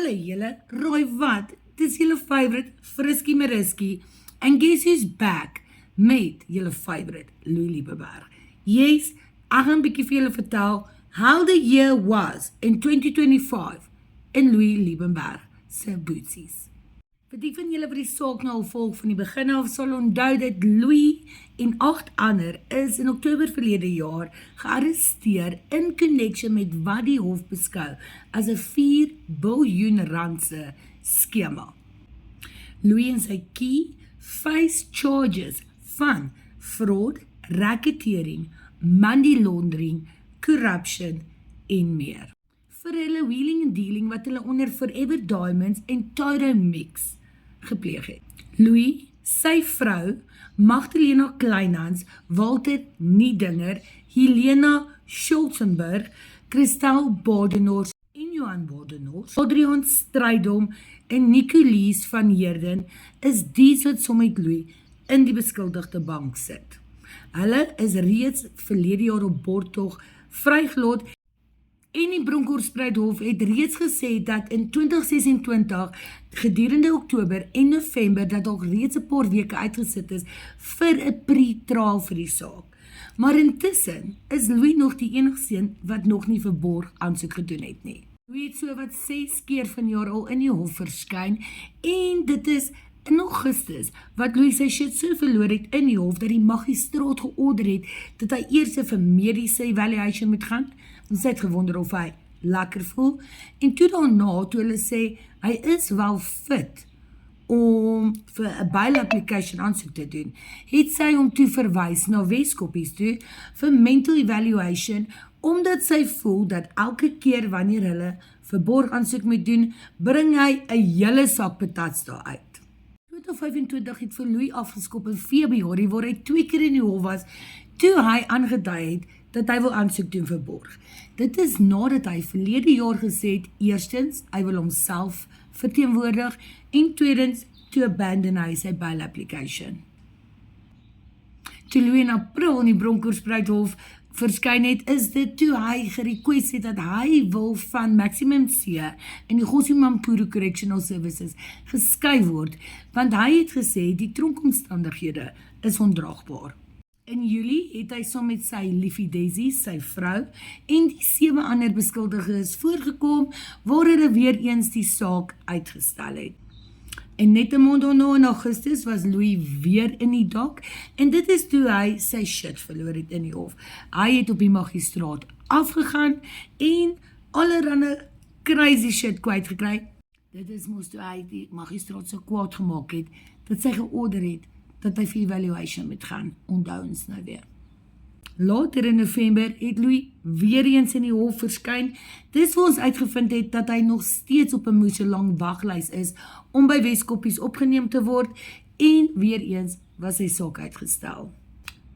Hallo julle, raai wat? Dis julle favorite Frisky Mariski. And guess who's back? Met julle favorite Louis Liebenberg. Yes, ek gaan 'n bietjie vir julle vertel how the year was in 2025 in Louis Liebenberg se boetsies. Vir die van julle wat die saak nou al volg van die begin af sal onthou dat Louis en 8 ander is in Oktober verlede jaar gearresteer in connection met wat die hof beskou as 'n 4 biljoen rand se skema. Louis en sy kie face charges van fraud, racketeering, money laundering, corruption en meer. Vir hulle wheeling en dealing wat hulle onder Forever Diamonds en Tyro Mix gepleeg het. Louis, sy vrou, Magdalena Kleinhans, Walter Niedinger, Helena Schulzenberg, Christel Badenhorst en Johan Badenhorst, Adrian Strydom en Nicolees van Heerden is die wat saam met Louis in die beskuldigde bank sit. Hulle is reeds verlede jaar op borgtog vrygelaat. En die Bronkhorstspruit Hof het reeds gesê dat in 2026 gedurende Oktober en November dat ook reeds 'n paar weke uitgesit is vir 'n pre-trial vir die saak. Maar intussen is Louis nog die enigste een wat nog nie vir borg aansoek gedoen het nie. Louis het so wat 6 keer vanjaar al in die hof verskyn en dit is in Augustus wat Louis sy shit so verloor het in die hof dat die magistraat georder het dat hy eers vir mediese evaluation moet gaan. Ons het gewonder of hy lekker voel. En toe daarna, toe hulle sê, hy is wel fit om vir 'n bail application aansoek te doen, het sy hom toe verwys na Weskoppies toe vir mental evaluation, omdat sy voel dat elke keer wanneer hulle vir borg aansoek moet doen, bring hy 'n hele sak patats daar uit. 2025 het vir Louis afgeskop in Februarie, waar hy 2 keer in die hof was, toe hy aangedui het dat hy wil aansoek doen vir borg. Dit is nadat hy verlede jaar gesê het, eerstens, hy wil homself verteenwoordig, en tweedens, toe abandon hy sy bail application. Toe Louis in April in die Bronkhorstspruit Hof verskyn het, is dit toe hy gerequest het dat hy wil van Maximum C in die Gossie-Mampuru Correctional Services geskuif word, want hy het gesê die tronkomstandighede is ondraagbaar. In Julie het hy saam met sy liefie Daisy, sy vrou, en die 7 ander beskuldiges voorgekom, waar hulle weer eens die saak uitgestel het. En net 'n maand daarna in Augustus was Louis weer in die dak, en dit is toe hy sy shit verloor het in die hof. Hy het op die magistraat afgegaan, en allerhande crazy shit kwytgekry. Dit is moes toe hy die magistraat so kwaad gemaak het, dat sy georder het, dat hy vir evaluation moet gaan, onthou ons nou weer. Later in November het Louis weer eens in die hof verskyn. Dis waar ons uitgevind het dat hy nog steeds op 'n moeselang waglys is om by Weskoppies opgeneem te word en weer eens was sy saak uitgestel.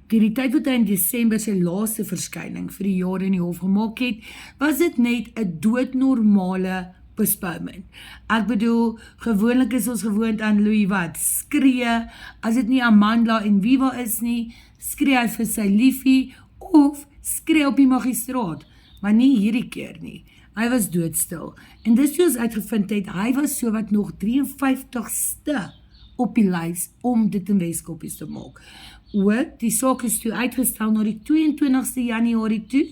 Teen die tyd wat hy in Desember sy laaste verskyning vir die jaar in die hof gemaak het, was dit net 'n doodnormale postponement. Ek bedoel, gewoonlik is ons gewoond aan Louis wat skree, as dit nie Amandla en Viva is nie, skree hy vir sy liefie, of skree op die magistraat, maar nie hierdie keer nie. Hy was doodstil, en dis toe ons uitgevind het, hy was so wat nog 53ste op die lys om dit in Weskoppies te maak. Ook, die saak is toe uitgestel na die 22ste Januarie toe,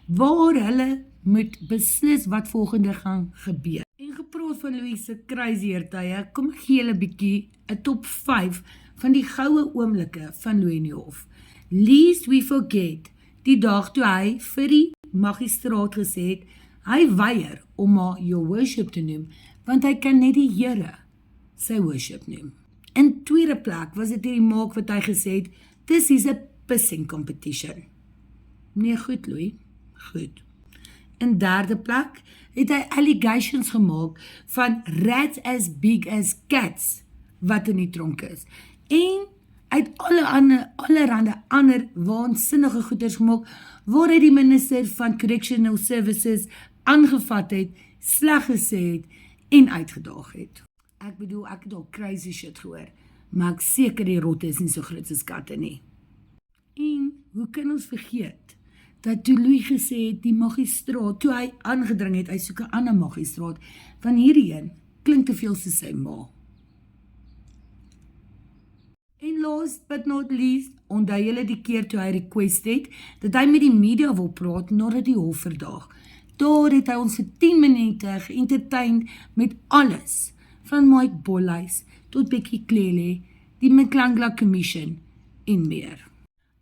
waar hulle moet beslis wat volgende gaan gebeur. En gepraat van Louis se crazy heertye, kom ek gee julle bietjie 'n top 5 van die goue oomblikke van Louis in die hof. Least we forget, die dag toe hy vir die magistraat gesê het, hy weier om maar your worship te noem, want hy kan net die Here sy worship noem. In tweede plek was dit die maak wat hy gesê het, this is a pissing competition. Nee, goed Louis, goed. In derde plek het hy allegations gemaak van rats as big as cats wat in die tronk is. En uit allerhande ander waansinnige goeders gemaak, waar hy die minister van Correctional Services aangevat het, sleg gesê het en uitgedaag het. Ek bedoel, ek het al crazy shit gehoor, maar ek seker die rotte is nie so groot as katte nie. En hoe kan ons vergeet dat toe Louis gesê het, die magistraat, toe hy aangedring het, hy soek 'n ander magistraat, van hierdie een, klink te veel soos sy ma. En last but not least, onthou julle die keer toe hy request het, dat hy met die media wil praat, nadat die hof verdaag. Daar het hy ons vir 10 minute geëntertain met alles, van Mike Bolhuis tot Becky Clele, die McClungla Commission en meer.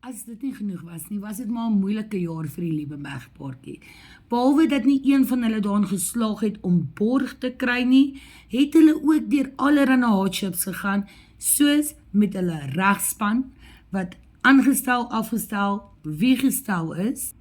As dit nie genoeg was nie, was dit maar 'n moeilike jaar vir die Liebenberg paartjie. Behalwe dat nie een van hulle daarin geslaag het om borg te kry nie, het hulle ook deur allerlei hardships gegaan, soos met hulle regspan, wat aangestel, afgestel, wie gestel is,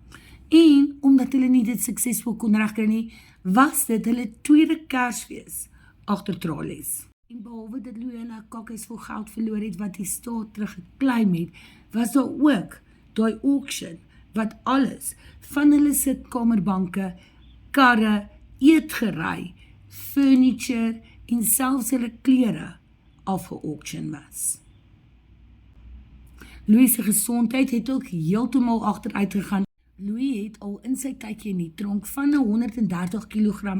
en omdat hulle nie dit suksesvol kon regkry nie, was dit hulle tweede Kersfees agter tralies. En behalwe dat Louis hulle kakkies vol geld verloor het wat die staat teruggeclaim het, was daar ook daai auction wat alles van hulle sitkamerbanke, karre, eetgery, furniture en selfs hulle klere afge-auction was. Louis se gesondheid het ook heeltemal agteruit gegaan. Louis het al in sy tydjie in die tronk van 130 kg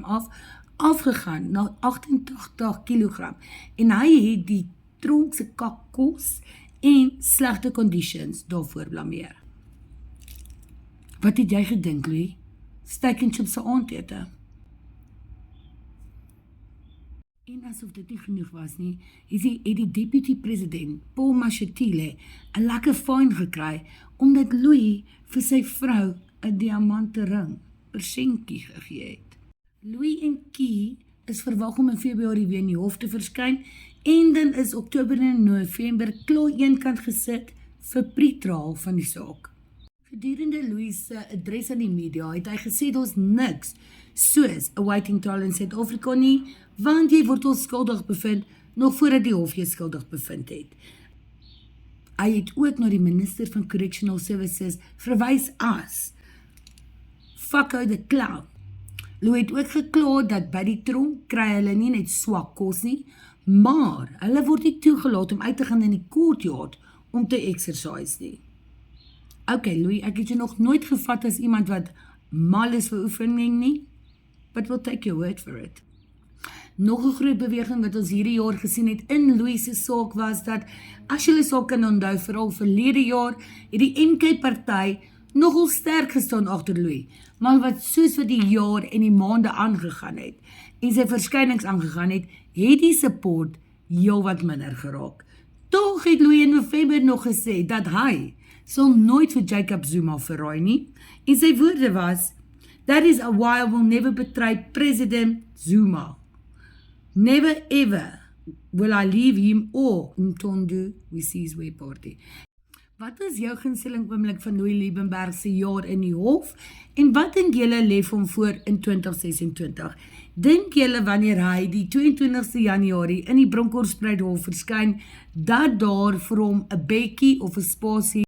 afgegaan na 88 kg en hy het die tronk se kakkos en slegte conditions daarvoor blameer. Wat het jy gedink, Louis? Steak and chips se aandete? En asof dit nie genoeg was nie, het die deputy president, Paul Mashatile, 'n lekker fine gekry, omdat Louis vir sy vrou 'n diamante ring, persentjie gegee het. Louis en Key is verwag om in Februarie weer in die hof te verskyn, en dan is Oktober en November klaar eenkant gesit vir pretrial van die saak. Gedurende Louis se adres aan die media het hy gesê daar's niks soos 'n waiting trial in Suid-Afrika nie, want jy word onskuldig bevind nog voordat die hof jou skuldig bevind het. Hy het ook na die minister van Correctional Services verwys as Fakko the Clown. Louis het ook gekla dat by die tronk kry hulle nie net swak kos nie, maar hulle word nie toegelaat om uit te gaan in die courtyard om te exercise nie. Okay, Louis, ek het jou nog nooit gevat as iemand wat mal is vir oefening nie, but we'll take your word for it. Nog 'n groot beweging wat ons hierdie jaar gesien het in Louis se saak was dat, as julle saak kan onthou, veral verlede jaar, het die MK-party nogal sterk gestaan agter Louis, maar wat soos wat die jaar en die maande aangegaan het, en sy verskynings aangegaan het die support heel wat minder geraak. Tog het Louis in November nog gesê dat hy sal nooit vir Jacob Zuma verraai nie, en sy woorde was, "That is why I will never betray President Zuma. Never ever will I leave him or Mtondo Wisizwe party." Wat is jou gunsteling oomblik van Louis Liebenberg se jaar in die hof, en wat dink julle lê hom voor in 2026? Dink julle wanneer hy die 22 Januarie in die Bronkhorstspruithof verskyn, dat daar vir hom 'n bedjie of 'n spasie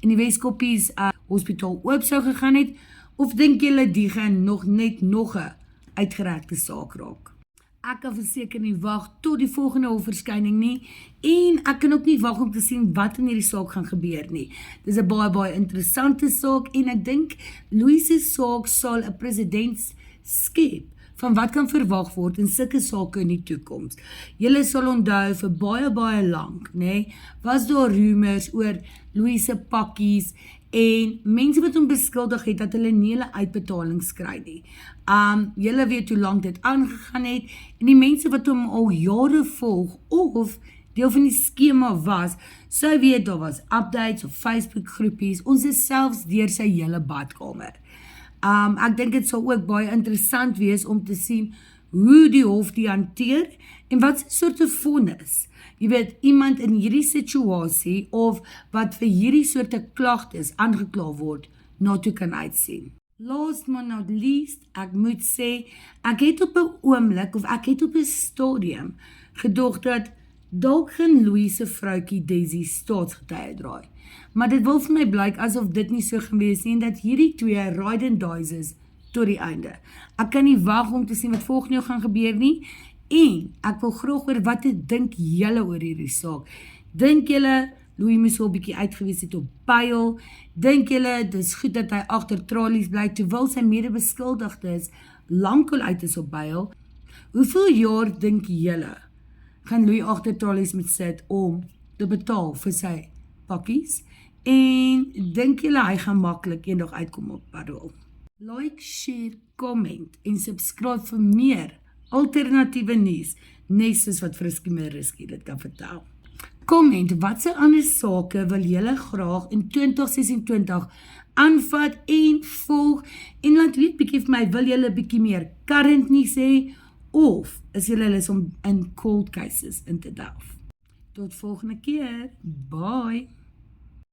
in die Weskoppies hospitaal oop sou gegaan het, of dink julle die gaan nog 'n uitgerekte saak raak? Ek kan verseker nie wag tot die volgende hofverskyning nie, en ek kan ook nie wag om te sien wat in hierdie saak gaan gebeur nie. Dis 'n baie interessante saak, en ek dink Louis se saak sal 'n presedent skep van wat kan verwag word in sulke sake in die toekoms. Julle sal onthou vir baie lank, was daar rumors oor Louis se pakkies en mense wat hom beskuldig het dat hulle nie hulle uitbetalings kry nie. Julle weet hoe lank dit aangegaan het, en die mense wat hom al jare volg of deel van die skema was, sou weet daar was updates op Facebook groepies, ons is selfs deur sy hele badkamer. Ek dink dit sal ook baie interessant wees om te sien hoe die hof die hanteer en wat soort vonnis, jy weet, iemand in hierdie situasie of wat vir hierdie soorte klagtes aangekla word, na toe kan uitsien. Last but not least, ek moet sê, ek het op 'n oomblik of ek het op 'n stadium gedog dat dalk gaan Louis se vroutjie Daisy staatsgetuie draai. Maar dit wil vir my blyk asof dit nie so gewees nie, en dat hierdie twee ride and dies is tot die einde. Ek kan nie wag om te sien wat volgende jaar gaan gebeur nie, en ek wil graag hoor wat dink julle oor hierdie saak. Dink julle Louis moes so 'n bietjie uitgewees het op bail. Dink julle dis goed dat hy agter tralies bly terwyl sy mede-beskuldigdes lankal uit is op bail? Hoeveel jaar dink julle gaan Louis agter tralies moet sit om te betaal vir sy pakkies? En dink julle hy gaan maklik eendag uitkom op parol? Like, share, comment en subscribe vir meer alternatiewe nuus, net soos wat Frisky Mariski dit kan vertel. Comment, watse ander sake wil julle graag in 2026 aanvat en volg, en laat weet bietjie vir my, wil julle bietjie meer current nuus hê, of is julle lus om in cold cases in te delf? Tot volgende keer, bye!